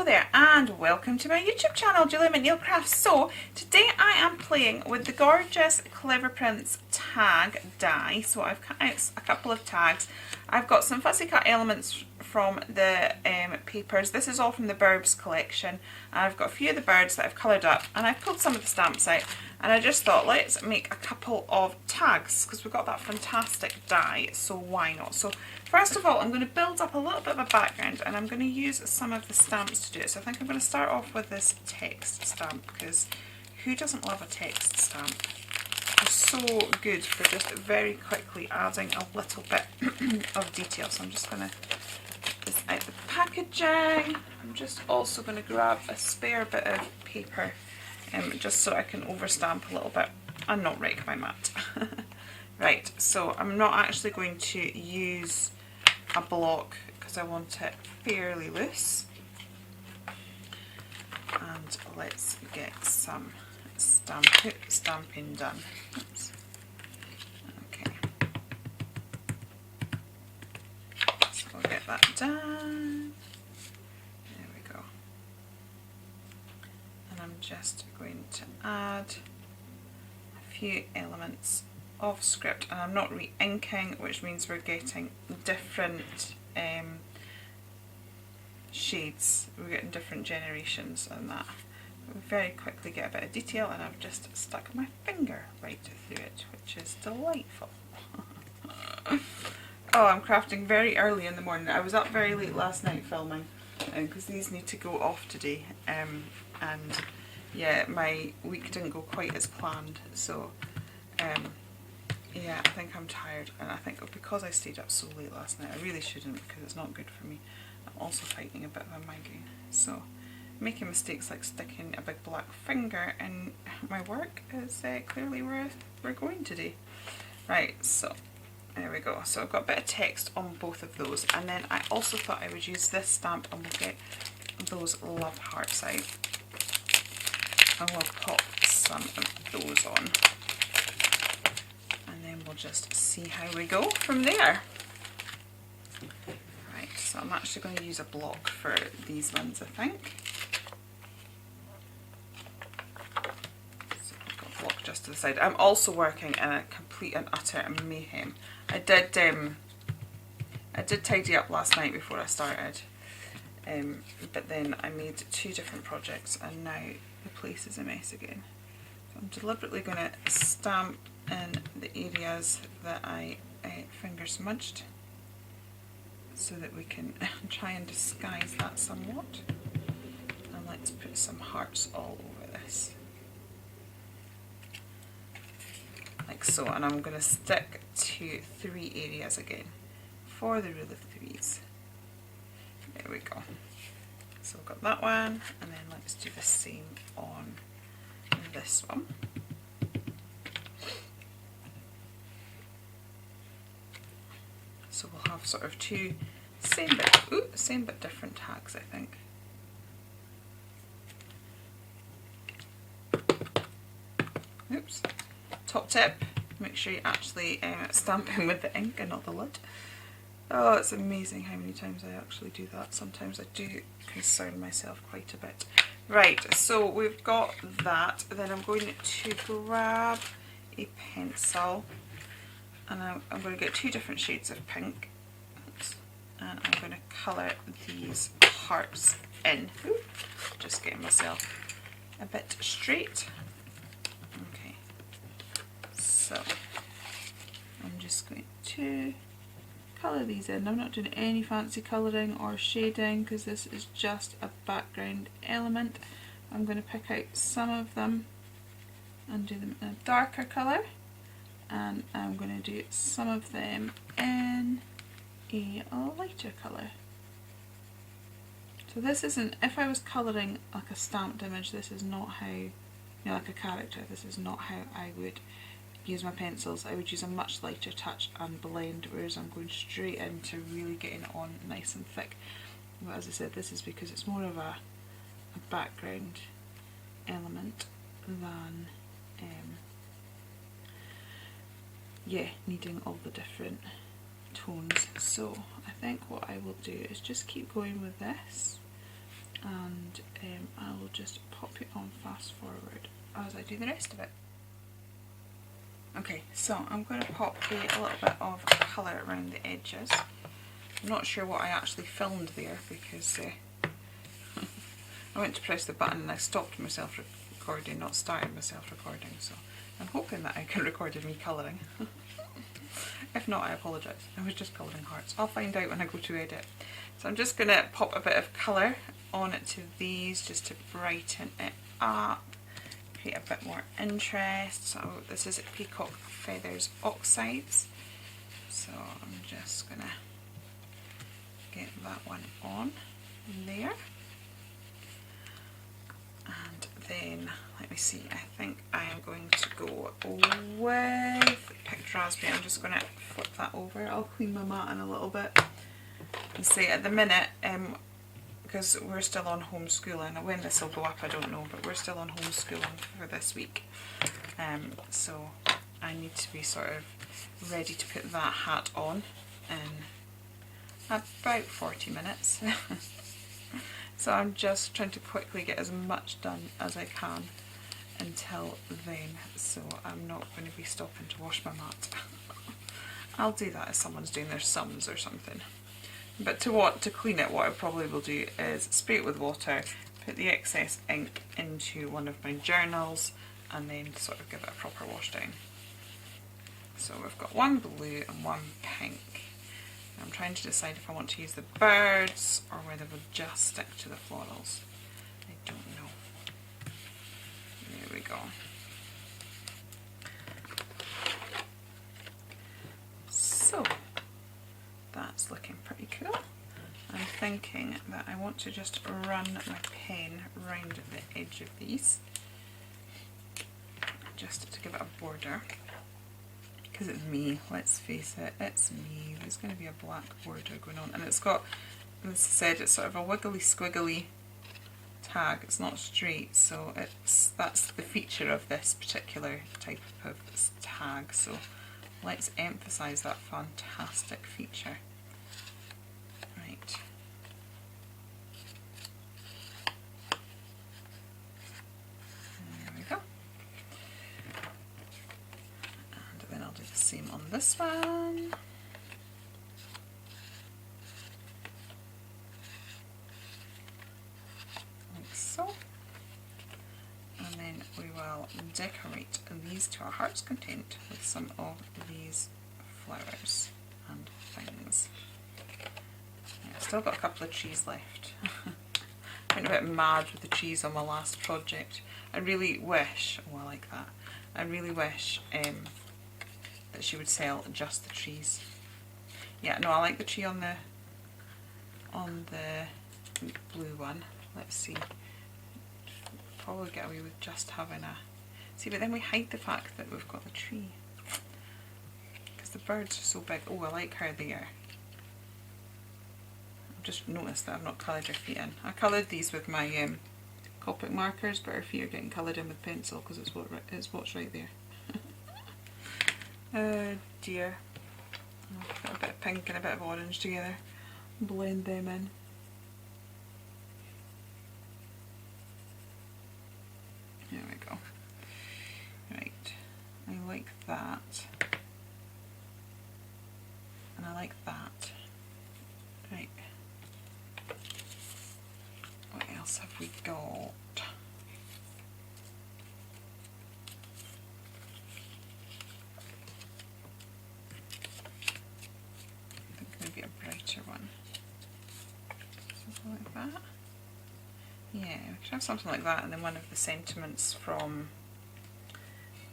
Hello there and welcome to my YouTube channel, Julie McNeil Crafts. So today I am playing with the gorgeous Cleverprints tag die. So I've cut out a couple of tags. I've got some fussy cut elements from the papers. This is all from the Birbs collection. And I've got a few of the birds that I've coloured up and I've pulled some of the stamps out. And I just thought, let's make a couple of tags because we've got that fantastic die, so why not? So first of all, I'm going to build up a little bit of a background and I'm going to use some of the stamps to do it. So I think I'm going to start off with this text stamp because who doesn't love a text stamp? It's so good for just very quickly adding a little bit of detail. So I'm just going to get this out the packaging. I'm just also going to grab a spare bit of paper just so I can overstamp a little bit and not wreck my mat. Right, so I'm not actually going to use a block because I want it fairly loose. And let's get some stamping done. Oops. Okay, so I'll get that done. There we go. And I'm just going to add a few elements of script, and I'm not re-inking, which means we're getting different shades, we're getting different generations and that. We very quickly get a bit of detail, and I've just stuck my finger right through it, which is delightful. Oh, I'm crafting very early in the morning. I was up very late last night filming because these need to go off today, and yeah, my week didn't go quite as planned, so yeah, I think I'm tired, and I think because I stayed up so late last night, I really shouldn't because it's not good for me. I'm also fighting a bit of a migraine, so making mistakes like sticking a big black finger in my work is clearly where we're going today. Right, so there we go. So I've got a bit of text on both of those, and then I also thought I would use this stamp and we'll get those love hearts out. And we'll pop some of those on. And then we'll just see how we go from there. Right, so I'm actually going to use a block for these ones, I think. So I've got a block just to the side. I'm also working in a complete and utter mayhem. I did tidy up last night before I started, but then I made two different projects and now the place is a mess again. So I'm deliberately going to stamp in the areas that I finger smudged so that we can try and disguise that somewhat. And let's put some hearts all over this. Like so, and I'm going to stick to 3 areas again for the rule of 3s. There we go. So I've got that one, and then let's do the same on this one. So we'll have sort of two same but different tags, I think. Oops. Top tip, make sure you actually stamp in with the ink and not the lid. Oh, it's amazing how many times I actually do that. Sometimes I do concern myself quite a bit. Right, so we've got that. Then I'm going to grab a pencil, and I'm going to get 2 different shades of pink. Oops. And I'm going to colour these hearts in. Ooh, just getting myself a bit straight. Okay, so I'm just going to colour these in. I'm not doing any fancy colouring or shading because this is just a background element. I'm going to pick out some of them and do them in a darker colour, and I'm going to do some of them in a lighter colour. So this isn't, if I was colouring like a stamped image, this is not how, you know, like a character, this is not how I would use my pencils. I would use a much lighter touch and blend, whereas I'm going straight into really getting it on nice and thick. But as I said, this is because it's more of a background element than yeah, needing all the different tones. So I think what I will do is just keep going with this and I will just pop it on fast forward as I do the rest of it. Okay, so I'm going to pop a little bit of colour around the edges. I'm not sure what I actually filmed there because I went to press the button and I stopped myself recording, not started myself recording, so I'm hoping that I can recorded me colouring. If not, I apologise. I was just colouring hearts. I'll find out when I go to edit. So I'm just going to pop a bit of colour on it to these just to brighten it up, create a bit more interest. So this is Peacock Feathers Oxides. So I'm just going to get that one on there. And then, let me see, I think I am going to go with picked raspberry. I'm just going to flip that over. I'll clean my mat in a little bit. And say at the minute, because we're still on homeschooling, when this will go up I don't know, but we're still on homeschooling for this week. So I need to be sort of ready to put that hat on in about 40 minutes. So I'm just trying to quickly get as much done as I can until then, so I'm not going to be stopping to wash my mat. I'll do that if someone's doing their sums or something. But to clean it, what I probably will do is spray it with water, put the excess ink into one of my journals, and then sort of give it a proper wash down. So we've got one blue and one pink. I'm trying to decide if I want to use the birds or whether we'll just stick to the florals. I don't know. There we go. So that's looking pretty cool. I'm thinking that I want to just run my pen around the edge of these just to give it a border. Because it's me, let's face it, it's me. There's going to be a black border going on, and it's got, as I said, it's sort of a wiggly squiggly tag. It's not straight, so that's the feature of this particular type of tag. So let's emphasise that fantastic feature. Right. There we go. Then I'll do the same on this one. Like so. And then we will decorate these to our heart's content with some of these flowers and things. Yeah, I've still got a couple of trees left. I went a bit mad with the trees on my last project. I really wish, oh I like that, I really wish that she would sell just the trees. Yeah, no, I like the tree on the blue one. Let's see. Probably get away with just having a... See, but then we hide the fact that we've got the tree. Because the birds are so big. Oh, I like her there. I've just noticed that I've not coloured her feet in. I coloured these with my Copic markers, but her feet are getting coloured in with pencil because it's what's right there. Oh dear. I'll put a bit of pink and a bit of orange together. Blend them in. There we go. Right. I like that. And I like that. Right. What else have we got? Maybe a brighter one. Something like that. Yeah, we could have something like that, and then one of the sentiments from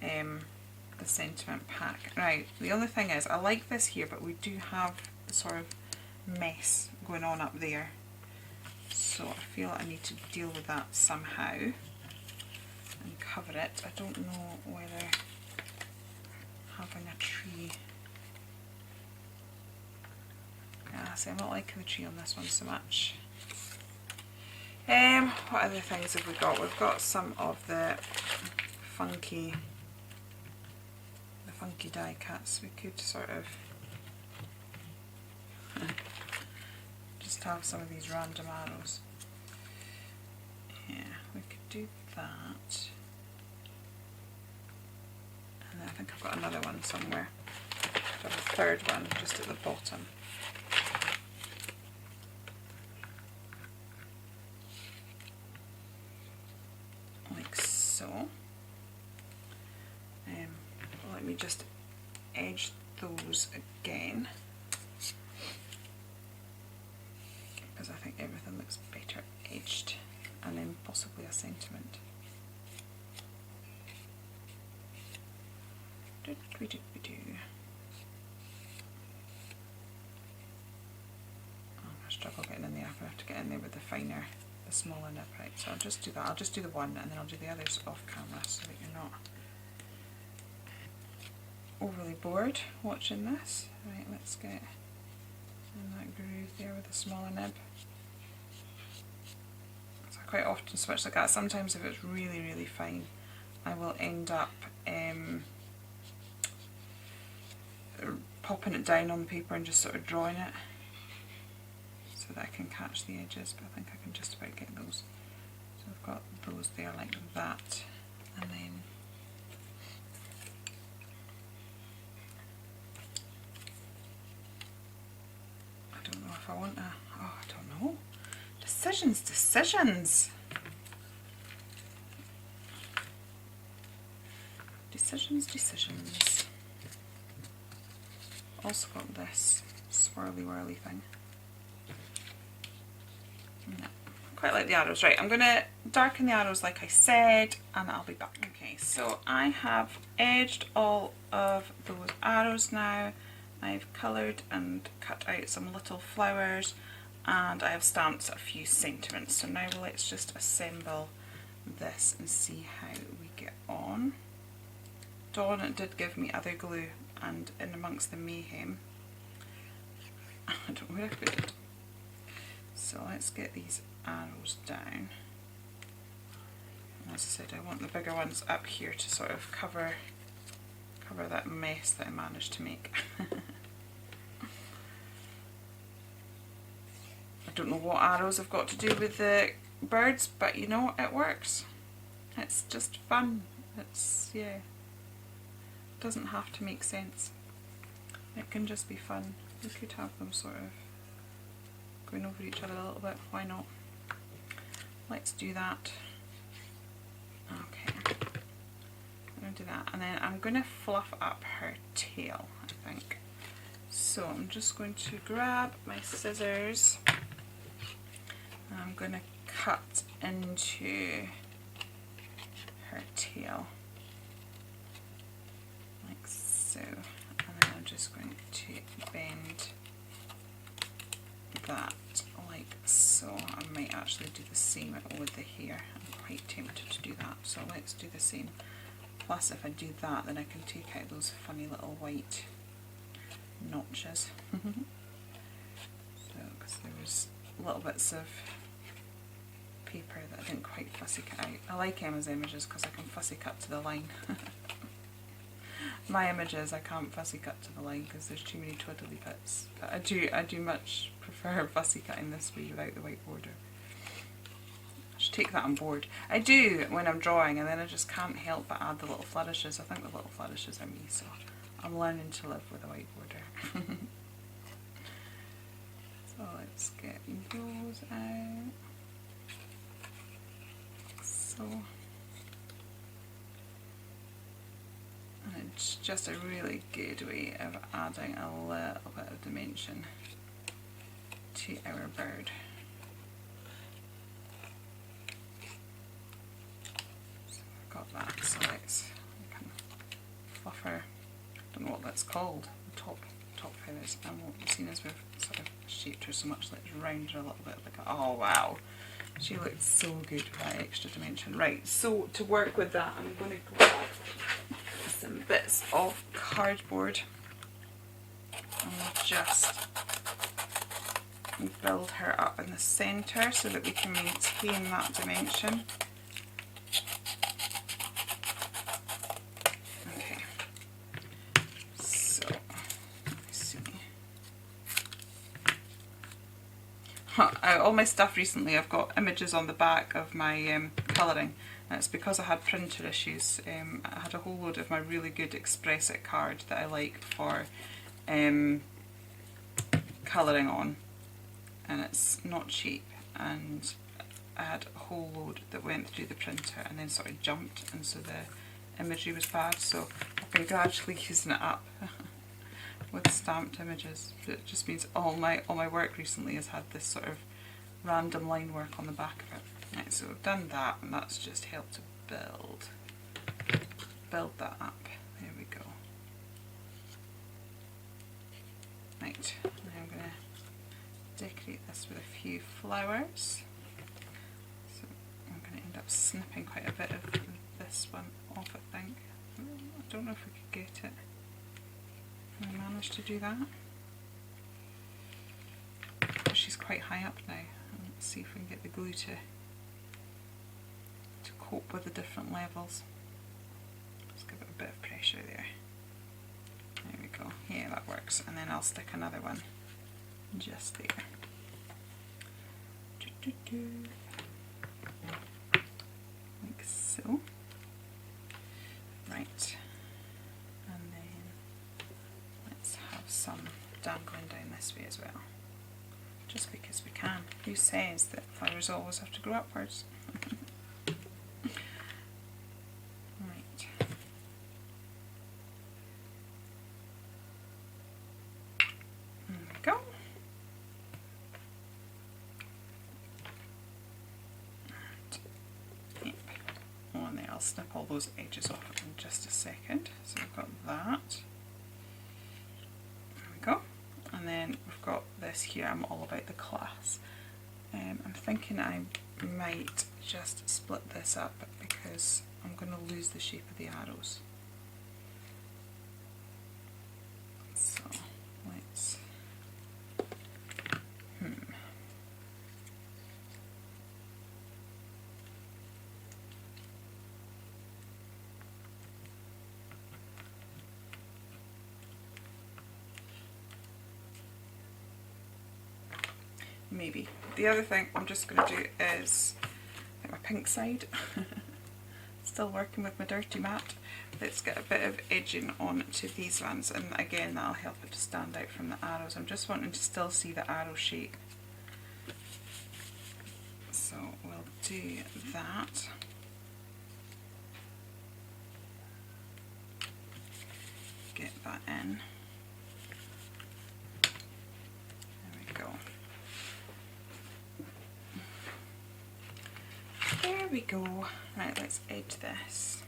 the sentiment pack. Right, the other thing is, I like this here, but we do have the sort of mess going on up there. So I feel I need to deal with that somehow and cover it. I don't know whether having a tree... See, I'm not liking the tree on this one so much. What other things have we got? We've got some of the funky die cuts. We could sort of just have some of these random arrows. Yeah, we could do that. And then I think I've got another one somewhere. I've got a third one just at the bottom. Like so. Let me just edge those again, because I think everything looks better edged, and then possibly a sentiment. I'm going to struggle getting in there. I'm going to have to get in there with the finer, the smaller nib. Right, so I'll just do that. I'll just do the one, and then I'll do the others off camera so that you're not overly bored watching this. Right, let's get in that groove there with the smaller nib. So I quite often switch like that. Sometimes if it's really, really fine, I will end up popping it down on the paper and just sort of drawing it so that I can catch the edges, but I think I can just about get those. So I've got those there like that, and then I don't know if I want to, oh, I don't know. Decisions, decisions. Decisions, decisions. Also got this swirly whirly thing. No, quite like the arrows. Right, I'm going to darken the arrows like I said, and I'll be back. Okay, so I have edged all of those arrows now. I've coloured and cut out some little flowers, and I have stamped a few sentiments. So now let's just assemble this and see how we get on. Dawn did give me other glue, and in amongst the mayhem, I don't know where I put it. So let's get these arrows down. And as I said, I want the bigger ones up here to sort of cover that mess that I managed to make. I don't know what arrows have got to do with the birds, but you know, it works. It's just fun. It's, yeah, it doesn't have to make sense. It can just be fun. We could have them sort of going over each other a little bit. Why not? Let's do that. Okay. I'm going to do that, and then I'm going to fluff up her tail, I think. So I'm just going to grab my scissors, and I'm going to cut into her tail like so, and then I'm just going to bend that like so. I might actually do the same with the hair. I'm quite tempted to do that, so let's do the same. Plus, if I do that, then I can take out those funny little white notches. So, because there was little bits of paper that I didn't quite fussy cut out. I like Emma's images because I can fussy cut to the line. My images I can't fussy cut to the line because there's too many twiddly bits. But I do much prefer fussy cutting this way without the white border. I should take that on board. I do when I'm drawing, and then I just can't help but add the little flourishes. I think the little flourishes are me, so I'm learning to live with a white border. So let's get those out. So, and it's just a really good way of adding a little bit of dimension to our bird. So I've got that, so let's fluff her, I don't know what that's called, the top feathers, and what we've seen as we've sort of shaped her so much, let's round her a little bit, like, oh wow, she looks so good with that extra dimension. Right, so to work with that, I'm going to grab some bits of cardboard and we'll just build her up in the centre so that we can maintain that dimension. Okay, so let's see. I all my stuff recently, I've got images on the back of my colouring. And it's because I had printer issues. I had a whole load of my really good Express It card that I like for colouring on, and it's not cheap, and I had a whole load that went through the printer and then sort of jumped, and so the imagery was bad, so I've been gradually using it up with stamped images. But it just means all my work recently has had this sort of random line work on the back of it. Right, so we've done that, and that's just helped to build that up. There we go. Right, now I'm going to decorate this with a few flowers. So I'm going to end up snipping quite a bit of this one off, I think. I don't know if we could get it. Can I manage to do that? She's quite high up now. Let's see if we can get the glue to cope with the different levels. Let's give it a bit of pressure there. There we go. Yeah, that works. And then I'll stick another one just there. Like so. Right. And then let's have some dangling down this way as well. Just because we can. Who says that flowers always have to grow upwards? Right. There we go. Yep. Oh, and then I'll snip all those edges off in just a second. So we've got that. There we go. And then we've got this here. I'm all about the class. I'm thinking I might just split this up because I'm going to lose the shape of the arrows. So let's maybe. The other thing I'm just going to do is my pink side. Still working with my dirty mat. Let's get a bit of edging on to these ones, and again that'll help it to stand out from the arrows. I'm just wanting to still see the arrow shape. So we'll do that. Get that in. There we go. There we go. Right, let's edge this.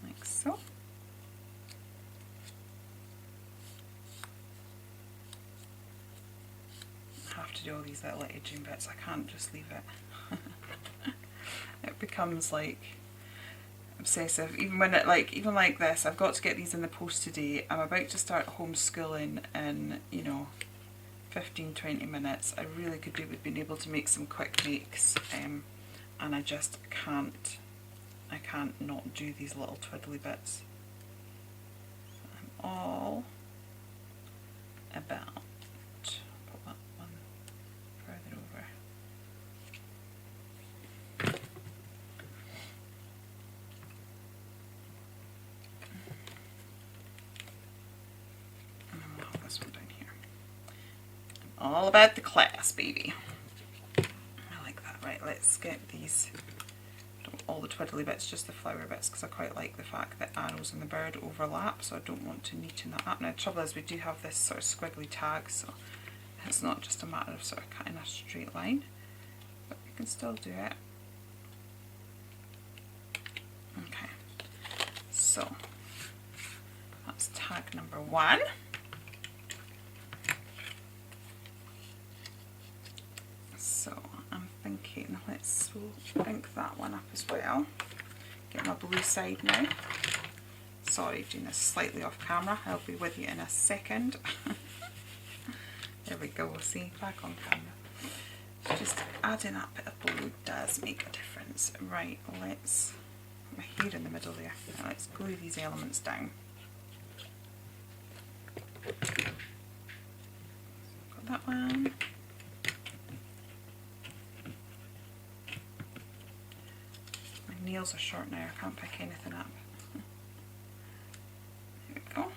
Like so. I have to do all these little edging bits. I can't just leave it. It becomes like obsessive. Even when it even like this, I've got to get these in the post today. I'm about to start homeschooling in, 15-20 minutes. I really could do with being able to make some quick makes, and I just can't. I can't not do these little twiddly bits. So I'm all about. Put that one further over. And then we'll have this one down here. All about the class, baby. I like that. Right, let's get these, all the twiddly bits, just the flower bits, because I quite like the fact that arrows and the bird overlap, so I don't want to neaten that up. Now the trouble is we do have this sort of squiggly tag, so it's not just a matter of sort of cutting a straight line, but you can still do it. Okay, so that's tag number 1. So I'm thinking, let's ink that one up as well. Get my blue side now. Sorry, doing this slightly off camera. I'll be with you in a second. There we go, we'll see, back on camera. Just adding up a blue does make a difference. Right, let's put my hair in the middle there. Now let's glue these elements down. that one. My nails are short now, I can't pick anything up. There we go.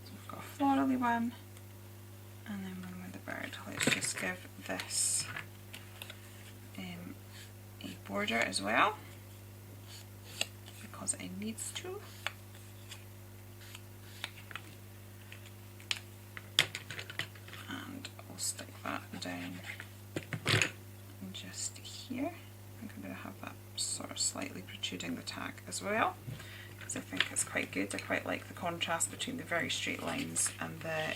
So we've got a florally one, and then one with the bird. Let's just give this a border as well, because it needs to. And I'll stick that down just here. I'm going to have that sort of slightly protruding the tag as well, because I think it's quite good. I quite like the contrast between the very straight lines and the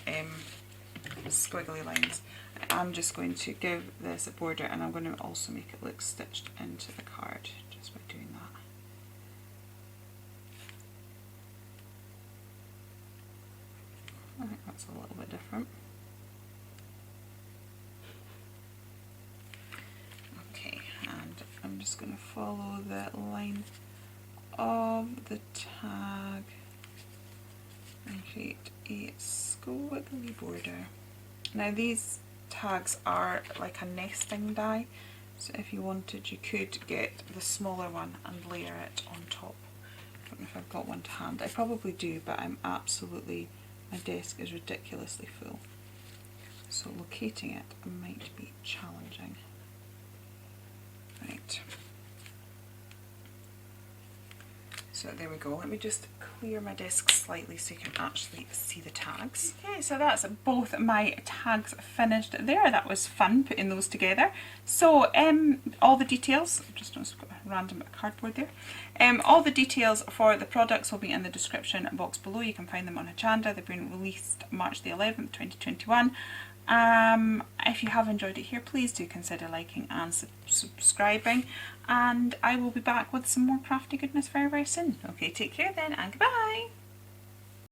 squiggly lines. I'm just going to give this a border, and I'm going to also make it look stitched into the card just by doing that. I think that's a little bit different. Okay, and I'm just going to follow the line of the tag and create a squiggly border. Now these tags are like a nesting die, so if you wanted you could get the smaller one and layer it on top. I don't know if I've got one to hand. I probably do, but my desk is ridiculously full, so locating it might be challenging. Right, so there we go. Let me just clear my desk slightly so you can actually see the tags. Okay, so that's both my tags finished there. That was fun putting those together. So all the details, just got a random bit of cardboard there. All the details for the products will be in the description box below. You can find them on Hachanda. They've been released March the 11th, 2021. If you have enjoyed it here, please do consider liking and subscribing, and I will be back with some more crafty goodness very, very soon. Okay, take care then, and goodbye!